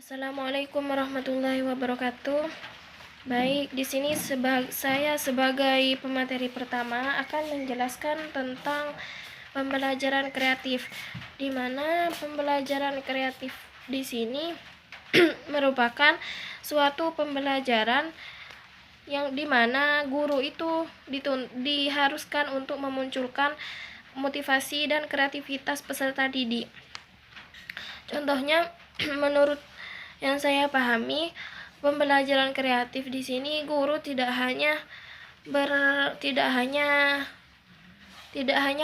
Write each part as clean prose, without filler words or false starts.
Assalamualaikum warahmatullahi wabarakatuh. Baik, di sini saya sebagai pemateri pertama akan menjelaskan tentang pembelajaran kreatif, di mana pembelajaran kreatif di sini merupakan suatu pembelajaran yang dimana guru itu diharuskan untuk memunculkan motivasi dan kreativitas peserta didik. Contohnya, menurut yang saya pahami, pembelajaran kreatif di sini guru tidak hanya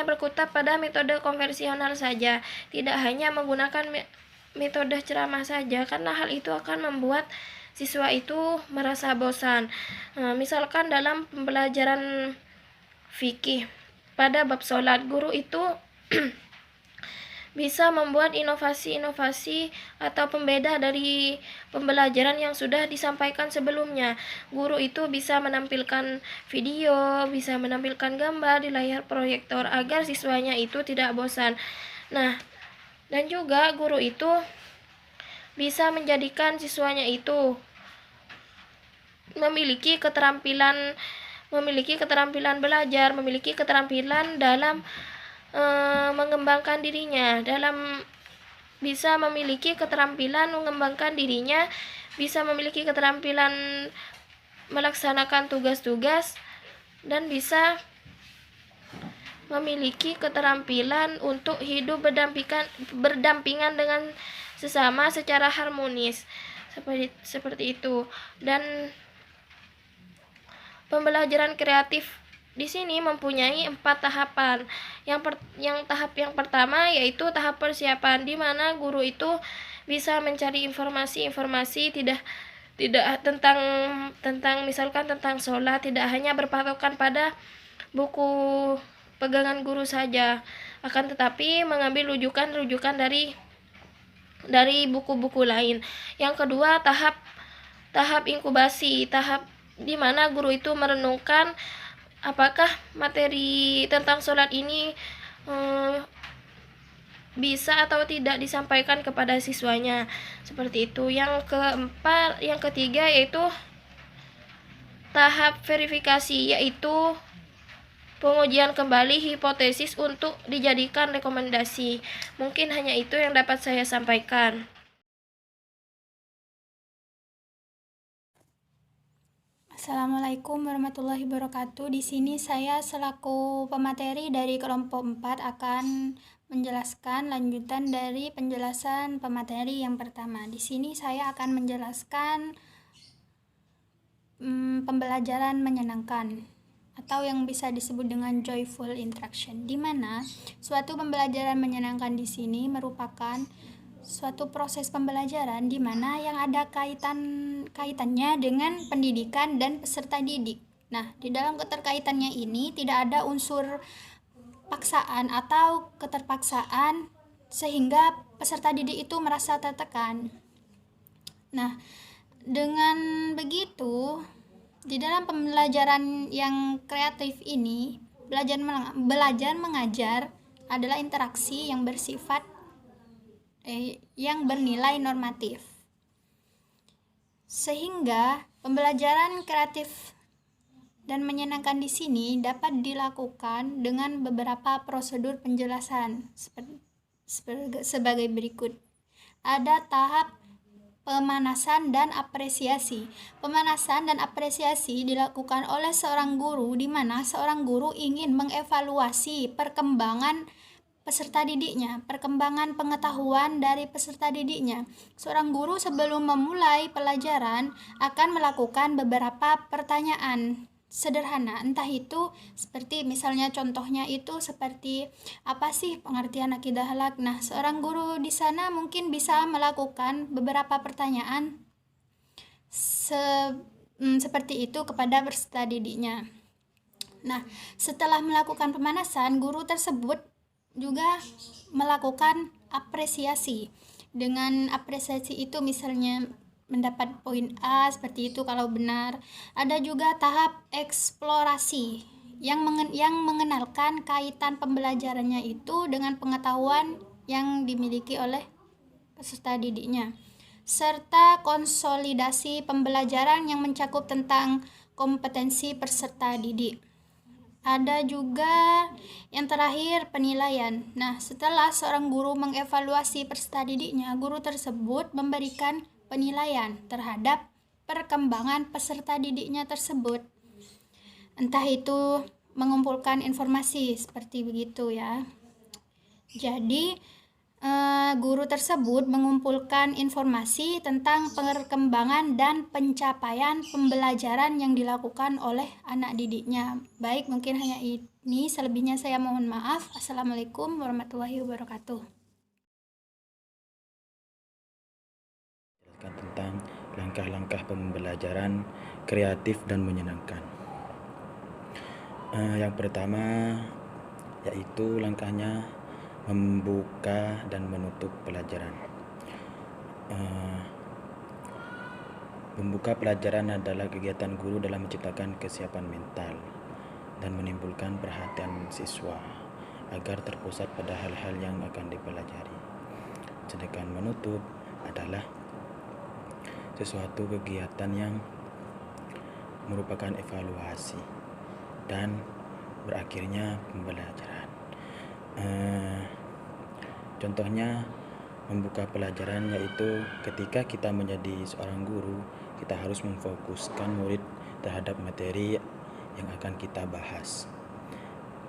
berkutat pada metode konvensional saja, tidak hanya menggunakan metode ceramah saja, karena hal itu akan membuat siswa itu merasa bosan. Misalkan dalam pembelajaran fikih pada bab sholat, guru itu bisa membuat inovasi-inovasi atau pembeda dari pembelajaran yang sudah disampaikan sebelumnya. Guru itu bisa menampilkan video, bisa menampilkan gambar di layar proyektor agar siswanya itu tidak bosan. Nah, dan juga guru itu bisa menjadikan siswanya itu memiliki keterampilan belajar, memiliki keterampilan dalam mengembangkan dirinya, bisa memiliki keterampilan melaksanakan tugas-tugas, dan bisa memiliki keterampilan untuk hidup berdampingan dengan sesama secara harmonis, seperti itu. Dan pembelajaran kreatif di sini mempunyai 4 tahapan. Tahap yang pertama yaitu tahap persiapan, di mana guru itu bisa mencari informasi tidak tentang misalkan tentang sholat, tidak hanya berpatokan pada buku pegangan guru saja, akan tetapi mengambil rujukan dari buku-buku lain. Yang kedua, tahap inkubasi, tahap di mana guru itu merenungkan apakah materi tentang sholat ini bisa atau tidak disampaikan kepada siswanya, seperti itu. Yang ketiga yaitu tahap verifikasi, yaitu pengujian kembali hipotesis untuk dijadikan rekomendasi. Mungkin hanya itu yang dapat saya sampaikan. Assalamualaikum warahmatullahi wabarakatuh. Di sini saya selaku pemateri dari kelompok 4 akan menjelaskan lanjutan dari penjelasan pemateri yang pertama. Di sini saya akan menjelaskan pembelajaran menyenangkan atau yang bisa disebut dengan joyful interaction, di mana suatu pembelajaran menyenangkan di sini merupakan suatu proses pembelajaran di mana yang ada kaitannya dengan pendidikan dan peserta didik. Nah, di dalam keterkaitannya ini tidak ada unsur paksaan atau keterpaksaan sehingga peserta didik itu merasa tertekan. Nah, dengan begitu, di dalam pembelajaran yang kreatif ini, belajar mengajar adalah interaksi yang bersifat yang bernilai normatif. Sehingga pembelajaran kreatif dan menyenangkan di sini dapat dilakukan dengan beberapa prosedur penjelasan sebagai berikut. Ada tahap pemanasan dan apresiasi. Pemanasan dan apresiasi dilakukan oleh seorang guru, di mana seorang guru ingin mengevaluasi perkembangan peserta didiknya, perkembangan pengetahuan dari peserta didiknya. Seorang guru sebelum memulai pelajaran akan melakukan beberapa pertanyaan sederhana, entah itu seperti misalnya contohnya itu seperti apa sih pengertian akidah halak. Nah, seorang guru di sana mungkin bisa melakukan beberapa pertanyaan seperti itu kepada peserta didiknya. Nah, setelah melakukan pemanasan, guru tersebut juga melakukan apresiasi. Dengan apresiasi itu misalnya mendapat poin A seperti itu kalau benar. Ada juga tahap eksplorasi yang mengenalkan kaitan pembelajarannya itu dengan pengetahuan yang dimiliki oleh peserta didiknya. serta konsolidasi pembelajaran yang mencakup tentang kompetensi peserta didik. Ada juga yang terakhir, penilaian. Nah, setelah seorang guru mengevaluasi peserta didiknya, guru tersebut memberikan penilaian terhadap perkembangan peserta didiknya tersebut. Entah itu mengumpulkan informasi seperti begitu ya. Jadi, guru tersebut mengumpulkan informasi tentang perkembangan dan pencapaian pembelajaran yang dilakukan oleh anak didiknya. Baik, mungkin hanya ini. Selebihnya saya mohon maaf. Assalamualaikum warahmatullahi wabarakatuh. Jelaskan tentang langkah-langkah pembelajaran kreatif dan menyenangkan. Yang pertama yaitu langkahnya membuka dan menutup pelajaran. Membuka pelajaran adalah kegiatan guru dalam menciptakan kesiapan mental dan menimbulkan perhatian siswa agar terpusat pada hal-hal yang akan dipelajari. Sedangkan menutup adalah sesuatu kegiatan yang merupakan evaluasi dan berakhirnya pembelajaran. Contohnya membuka pelajaran yaitu ketika kita menjadi seorang guru, kita harus memfokuskan murid terhadap materi yang akan kita bahas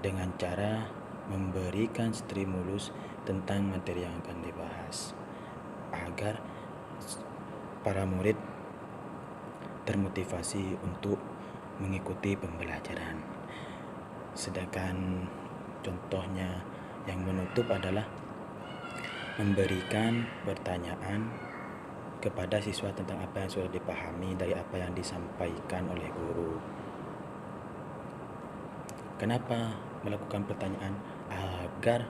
dengan cara memberikan stimulus tentang materi yang akan dibahas agar para murid termotivasi untuk mengikuti pembelajaran. Sedangkan contohnya yang menutup adalah memberikan pertanyaan kepada siswa tentang apa yang sudah dipahami dari apa yang disampaikan oleh guru. Kenapa melakukan pertanyaan? Agar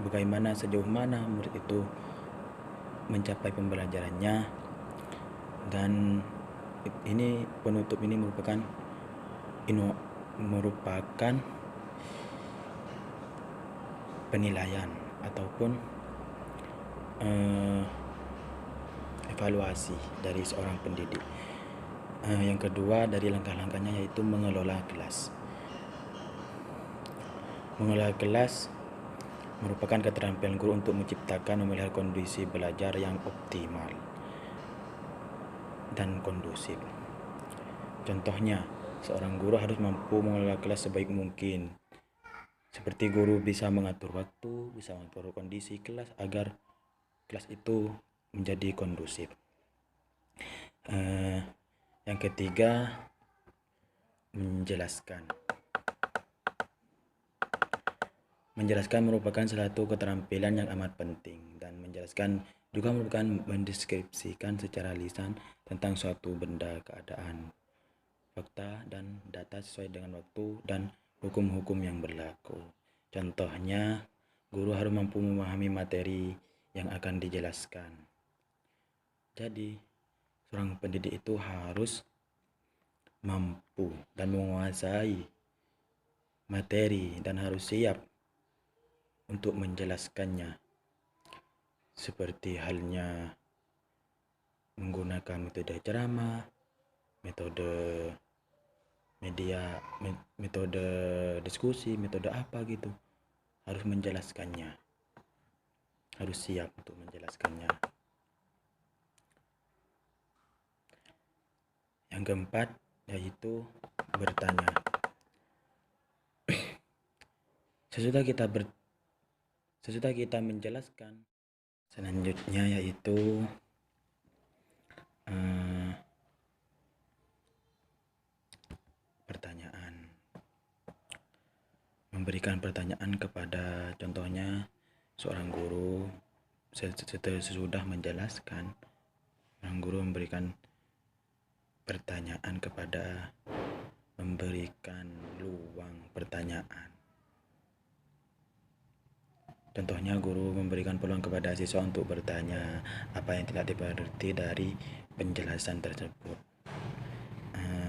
bagaimana sejauh mana murid itu mencapai pembelajarannya, dan ini penutup ini merupakan penilaian ataupun evaluasi dari seorang pendidik. Yang kedua dari langkah-langkahnya yaitu mengelola kelas. Mengelola kelas merupakan keterampilan guru untuk menciptakan memelihara kondisi belajar yang optimal dan kondusif. Contohnya, seorang guru harus mampu mengelola kelas sebaik mungkin. Seperti guru bisa mengatur waktu, bisa mengatur kondisi kelas agar kelas itu menjadi kondusif. Yang ketiga, menjelaskan. Menjelaskan merupakan salah satu keterampilan yang amat penting, dan menjelaskan juga merupakan mendeskripsikan secara lisan tentang suatu benda, keadaan, fakta, dan data sesuai dengan waktu dan hukum-hukum yang berlaku. Contohnya, guru harus mampu memahami materi yang akan dijelaskan. Jadi, seorang pendidik itu harus mampu dan menguasai materi dan harus siap untuk menjelaskannya, seperti halnya menggunakan metode ceramah, metode diskusi, metode apa gitu, harus menjelaskannya, harus siap untuk menjelaskannya. Yang keempat yaitu bertanya. Sesudah kita menjelaskan, selanjutnya yaitu pertanyaan. Memberikan pertanyaan kepada, contohnya seorang guru sesudah menjelaskan, seorang guru memberikan pertanyaan kepada, memberikan luang pertanyaan. Contohnya guru memberikan peluang kepada siswa untuk bertanya apa yang tidak dimengerti dari penjelasan tersebut.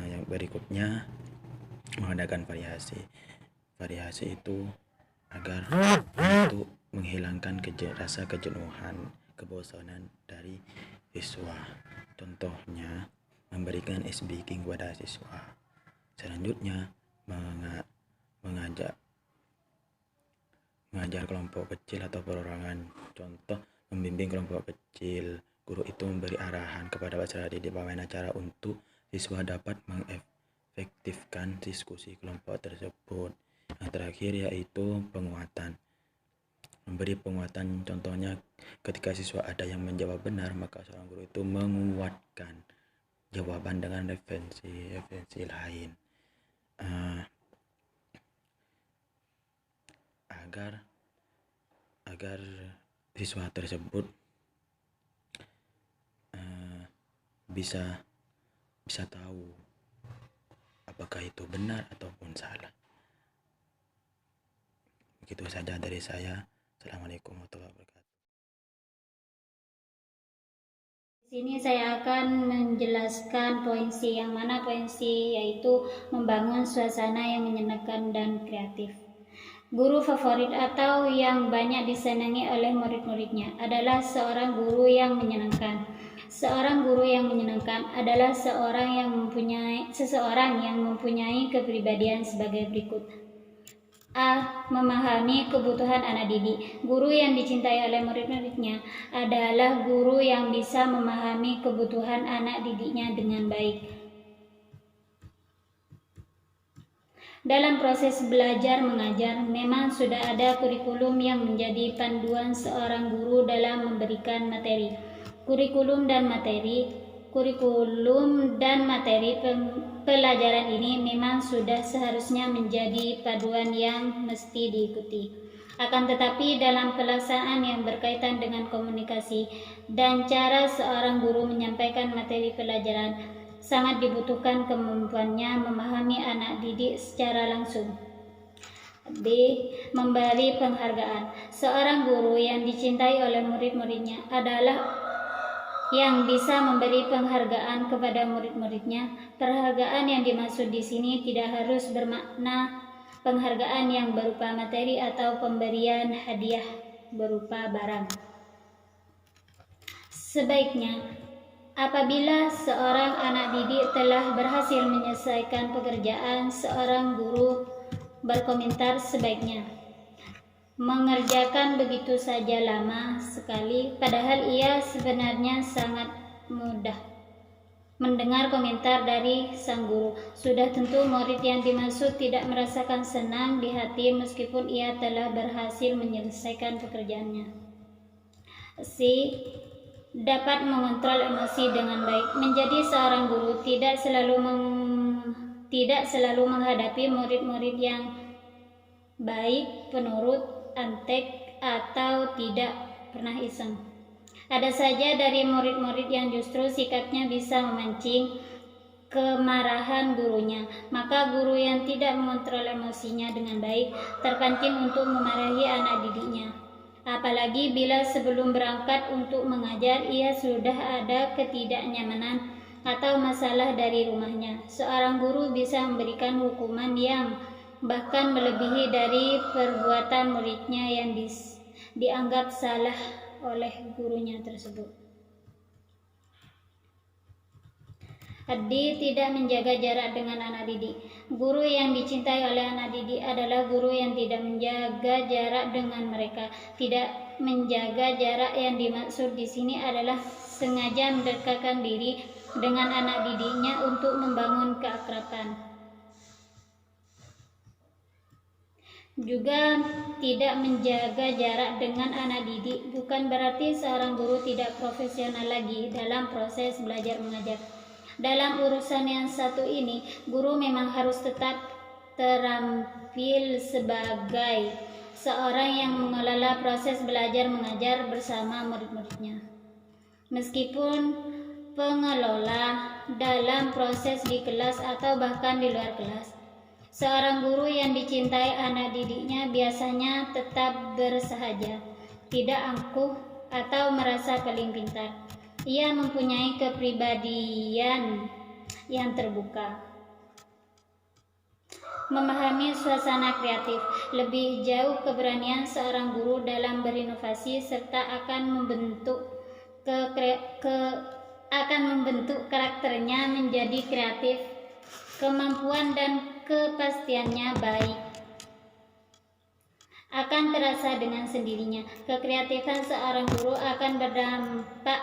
Yang berikutnya, mengadakan variasi. Variasi itu agar untuk menghilangkan rasa kejenuhan, kebosanan dari siswa. Contohnya, memberikan ice baking kepada siswa. Selanjutnya, mengajar kelompok kecil atau perorangan. Contoh, membimbing kelompok kecil. Guru itu memberi arahan kepada peserta didik bagaimana cara untuk siswa dapat mengefektifkan diskusi kelompok tersebut. Yang terakhir yaitu penguatan. Memberi penguatan, contohnya ketika siswa ada yang menjawab benar, maka seorang guru itu menguatkan jawaban dengan referensi lain agar siswa tersebut bisa tahu apakah itu benar ataupun salah. Begitu saja dari saya. Assalamualaikum warahmatullahi wabarakatuh. Di sini saya akan menjelaskan poin C, yang mana poin C yaitu membangun suasana yang menyenangkan dan kreatif. Guru favorit atau yang banyak disenangi oleh murid-muridnya adalah seorang guru yang menyenangkan. Seorang guru yang menyenangkan adalah seseorang yang mempunyai kepribadian sebagai berikut. A. Memahami kebutuhan anak didik. Guru yang dicintai oleh murid-muridnya adalah guru yang bisa memahami kebutuhan anak didiknya dengan baik. Dalam proses belajar mengajar, memang sudah ada kurikulum yang menjadi panduan seorang guru dalam memberikan materi. Kurikulum dan materi pelajaran ini memang sudah seharusnya menjadi paduan yang mesti diikuti. Akan tetapi dalam pelaksanaan yang berkaitan dengan komunikasi dan cara seorang guru menyampaikan materi pelajaran, sangat dibutuhkan kemampuannya memahami anak didik secara langsung. B. Memberi penghargaan. Seorang guru yang dicintai oleh murid-muridnya adalah yang bisa memberi penghargaan kepada murid-muridnya. Penghargaan yang dimaksud di sini tidak harus bermakna penghargaan yang berupa materi atau pemberian hadiah berupa barang. Sebaiknya, apabila seorang anak didik telah berhasil menyelesaikan pekerjaan, seorang guru berkomentar sebaiknya mengerjakan begitu saja lama sekali, padahal ia sebenarnya sangat mudah. Mendengar komentar dari sang guru, sudah tentu murid yang dimaksud tidak merasakan senang di hati meskipun ia telah berhasil menyelesaikan pekerjaannya. C. Dapat mengontrol emosi dengan baik. Menjadi seorang guru tidak selalu menghadapi murid-murid yang baik, penurut, antek, atau tidak pernah iseng. Ada saja dari murid-murid yang justru sikapnya bisa memancing kemarahan gurunya. Maka guru yang tidak mengontrol emosinya dengan baik terpancing untuk memarahi anak didiknya. Apalagi bila sebelum berangkat untuk mengajar ia sudah ada ketidaknyamanan atau masalah dari rumahnya. Seorang guru bisa memberikan hukuman yang bahkan melebihi dari perbuatan muridnya yang dianggap salah oleh gurunya tersebut. D. Tidak menjaga jarak dengan anak didik. Guru yang dicintai oleh anak didik adalah guru yang tidak menjaga jarak dengan mereka. Tidak menjaga jarak yang dimaksud di sini adalah sengaja mendekatkan diri dengan anak didiknya untuk membangun keakraban. Juga tidak menjaga jarak dengan anak didik bukan berarti seorang guru tidak profesional lagi dalam proses belajar mengajar. Dalam urusan yang satu ini, guru memang harus tetap terampil sebagai seorang yang mengelola proses belajar mengajar bersama murid-muridnya. Meskipun pengelola dalam proses di kelas atau bahkan di luar kelas, seorang guru yang dicintai anak didiknya biasanya tetap bersahaja, tidak angkuh atau merasa paling pintar. Ia mempunyai kepribadian yang terbuka. memahami suasana kreatif. Lebih jauh, keberanian seorang guru dalam berinovasi serta akan membentuk karakternya menjadi kreatif. Kemampuan dan kepastiannya baik akan terasa dengan sendirinya. Kekreatifan seorang guru akan berdampak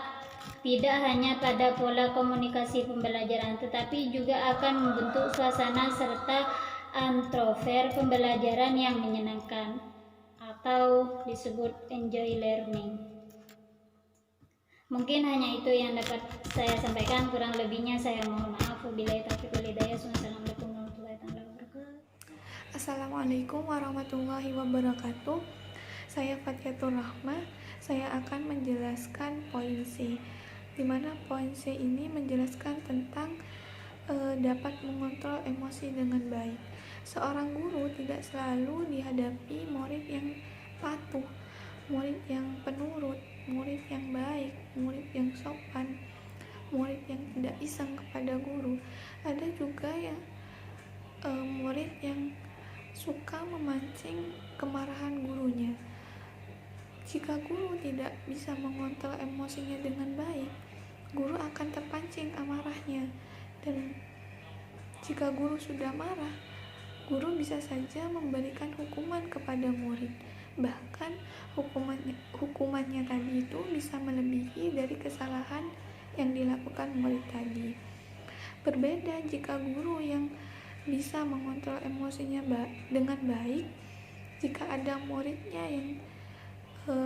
tidak hanya pada pola komunikasi pembelajaran, tetapi juga akan membentuk suasana serta atmosfer pembelajaran yang menyenangkan atau disebut enjoy learning. Mungkin hanya itu yang dapat saya sampaikan, kurang lebihnya saya mohon maaf. Wabillahi taufiq wal hidayah. Wassalamualaikum warahmatullahi wabarakatuh. Assalamualaikum warahmatullahi wabarakatuh. Saya Fatiatur Rahma. Saya akan menjelaskan poin C, di mana poin C ini menjelaskan tentang dapat mengontrol emosi dengan baik. Seorang guru tidak selalu dihadapi murid yang patuh, murid yang penurut, murid yang baik, murid yang sopan, murid yang tidak iseng kepada guru. Ada juga yang murid yang suka memancing kemarahan gurunya. Jika guru tidak bisa mengontrol emosinya dengan baik, guru akan terpancing amarahnya. Dan jika guru sudah marah, guru bisa saja memberikan hukuman kepada murid. Bahkan hukumannya tadi itu bisa melebihi dari kesalahan yang dilakukan murid tadi. Berbeda jika guru yang bisa mengontrol emosinya dengan baik. Jika ada muridnya yang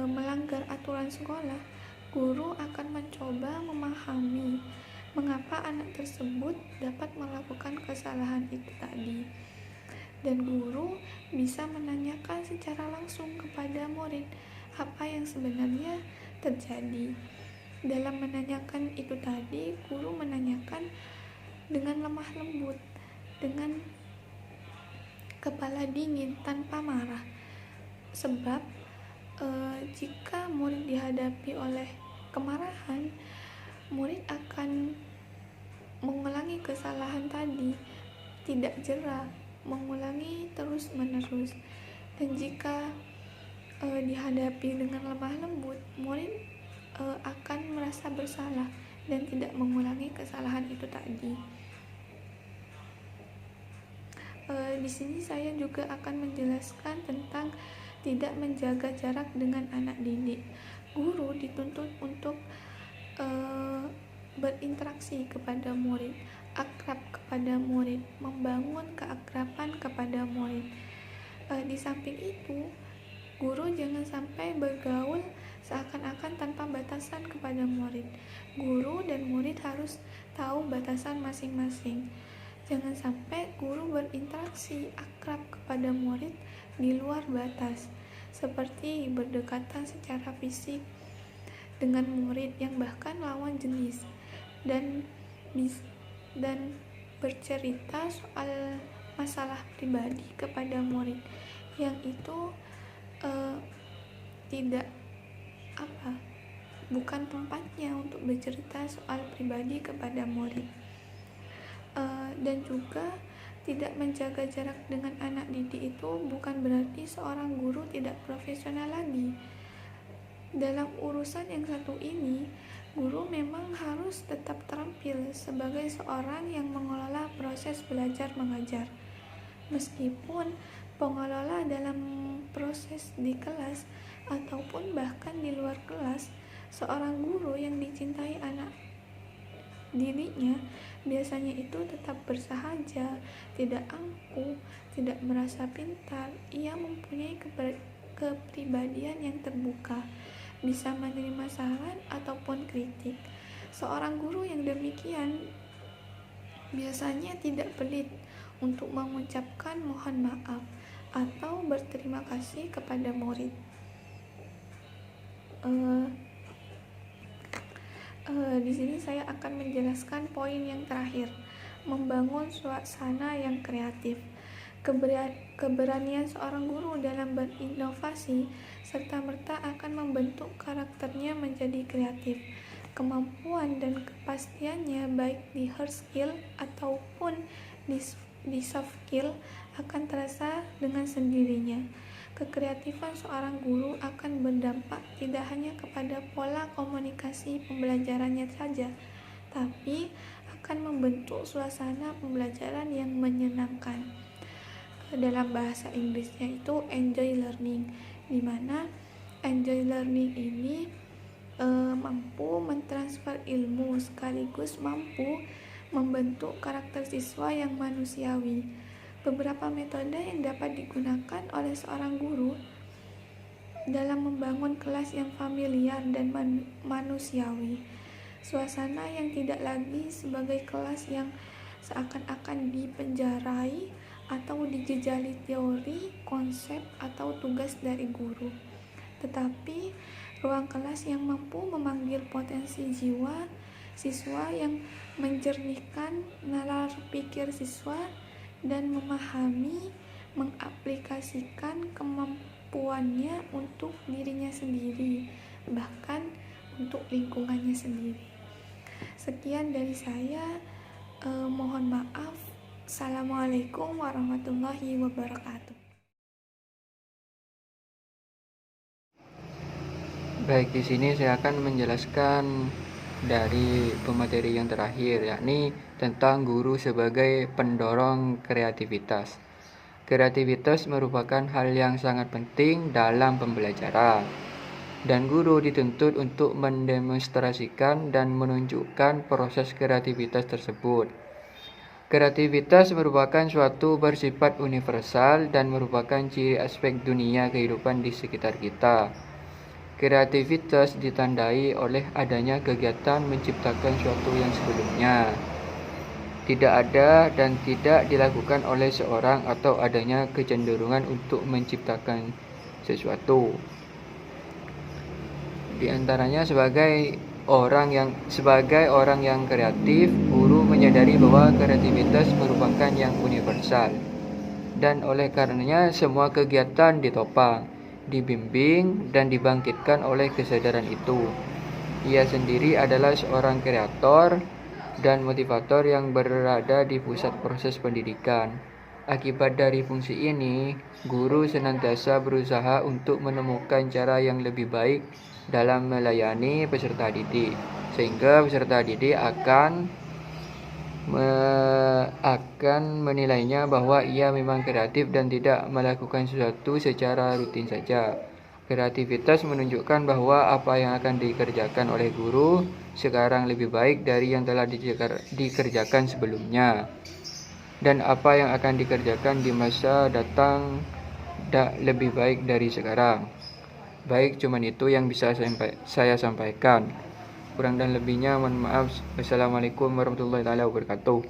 melanggar aturan sekolah, guru akan mencoba memahami mengapa anak tersebut dapat melakukan kesalahan itu tadi. Dan guru bisa menanyakan secara langsung kepada murid apa yang sebenarnya terjadi. Dalam menanyakan itu tadi, guru menanyakan dengan lemah lembut, dengan kepala dingin, tanpa marah. Sebab jika murid dihadapi oleh kemarahan, murid akan mengulangi kesalahan tadi, tidak jera, mengulangi terus menerus. Dan jika dihadapi dengan lemah lembut, murid akan merasa bersalah dan tidak mengulangi kesalahan itu tadi. Di sini saya juga akan menjelaskan tentang tidak menjaga jarak dengan anak didik. Guru dituntut untuk berinteraksi kepada murid, akrab kepada murid, membangun keakraban kepada murid. Di samping itu, guru jangan sampai bergaul seakan-akan tanpa batasan kepada murid. Guru dan murid harus tahu batasan masing-masing. Jangan sampai guru berinteraksi akrab kepada murid di luar batas, seperti berdekatan secara fisik dengan murid yang bahkan lawan jenis, dan bercerita soal masalah pribadi kepada murid yang itu bukan tempatnya untuk bercerita soal pribadi kepada murid. Dan juga tidak menjaga jarak dengan anak didik itu bukan berarti seorang guru tidak profesional lagi. Dalam urusan yang satu ini, guru memang harus tetap terampil sebagai seorang yang mengelola proses belajar mengajar. Meskipun pengelola dalam proses di kelas ataupun bahkan di luar kelas, seorang guru yang dicintai anak didiknya biasanya itu tetap bersahaja, tidak angkuh, tidak merasa pintar. Ia mempunyai kepribadian yang terbuka, bisa menerima saran ataupun kritik. Seorang guru yang demikian biasanya tidak pelit untuk mengucapkan mohon maaf atau berterima kasih kepada murid. Di sini saya akan menjelaskan poin yang terakhir, membangun suasana yang kreatif. Keberanian seorang guru dalam berinovasi serta-merta akan membentuk karakternya menjadi kreatif. Kemampuan dan kepastiannya baik di hard skill ataupun di soft skill akan terasa dengan sendirinya. Kekreatifan seorang guru akan berdampak tidak hanya kepada pola komunikasi pembelajarannya saja, tapi akan membentuk suasana pembelajaran yang menyenangkan. Dalam bahasa Inggrisnya itu enjoy learning, di mana enjoy learning ini mampu mentransfer ilmu sekaligus mampu membentuk karakter siswa yang manusiawi. Beberapa metode yang dapat digunakan oleh seorang guru dalam membangun kelas yang familiar dan manusiawi. Suasana yang tidak lagi sebagai kelas yang seakan-akan dipenjarai atau dijejali teori, konsep, atau tugas dari guru, tetapi ruang kelas yang mampu memanggil potensi jiwa siswa, yang menjernihkan nalar pikir siswa dan memahami, mengaplikasikan kemampuannya untuk dirinya sendiri, bahkan untuk lingkungannya sendiri. Sekian dari saya, mohon maaf. Assalamualaikum warahmatullahi wabarakatuh. Baik, di sini saya akan menjelaskan dari pemateri yang terakhir, yakni tentang guru sebagai pendorong kreativitas. Kreativitas merupakan hal yang sangat penting dalam pembelajaran, dan guru dituntut untuk mendemonstrasikan dan menunjukkan proses kreativitas tersebut. Kreativitas merupakan suatu bersifat universal dan merupakan ciri aspek dunia kehidupan di sekitar kita. Kreativitas ditandai oleh adanya kegiatan menciptakan suatu yang sebelumnya tidak ada dan tidak dilakukan oleh seorang, atau adanya kecenderungan untuk menciptakan sesuatu. Di antaranya sebagai orang yang kreatif, guru menyadari bahwa kreativitas merupakan yang universal, dan oleh karenanya semua kegiatan ditopang, dibimbing, dan dibangkitkan oleh kesadaran itu. Ia sendiri adalah seorang kreator dan motivator yang berada di pusat proses pendidikan. Akibat dari fungsi ini, guru senantiasa berusaha untuk menemukan cara yang lebih baik dalam melayani peserta didik, sehingga peserta didik akan menilainya bahwa ia memang kreatif dan tidak melakukan sesuatu secara rutin saja. Kreativitas menunjukkan bahwa apa yang akan dikerjakan oleh guru sekarang lebih baik dari yang telah dikerjakan sebelumnya, dan apa yang akan dikerjakan di masa datang lebih baik dari sekarang. Baik, cuman itu yang bisa saya sampaikan. Kurang dan lebihnya mohon maaf. Wassalamualaikum warahmatullahi wabarakatuh.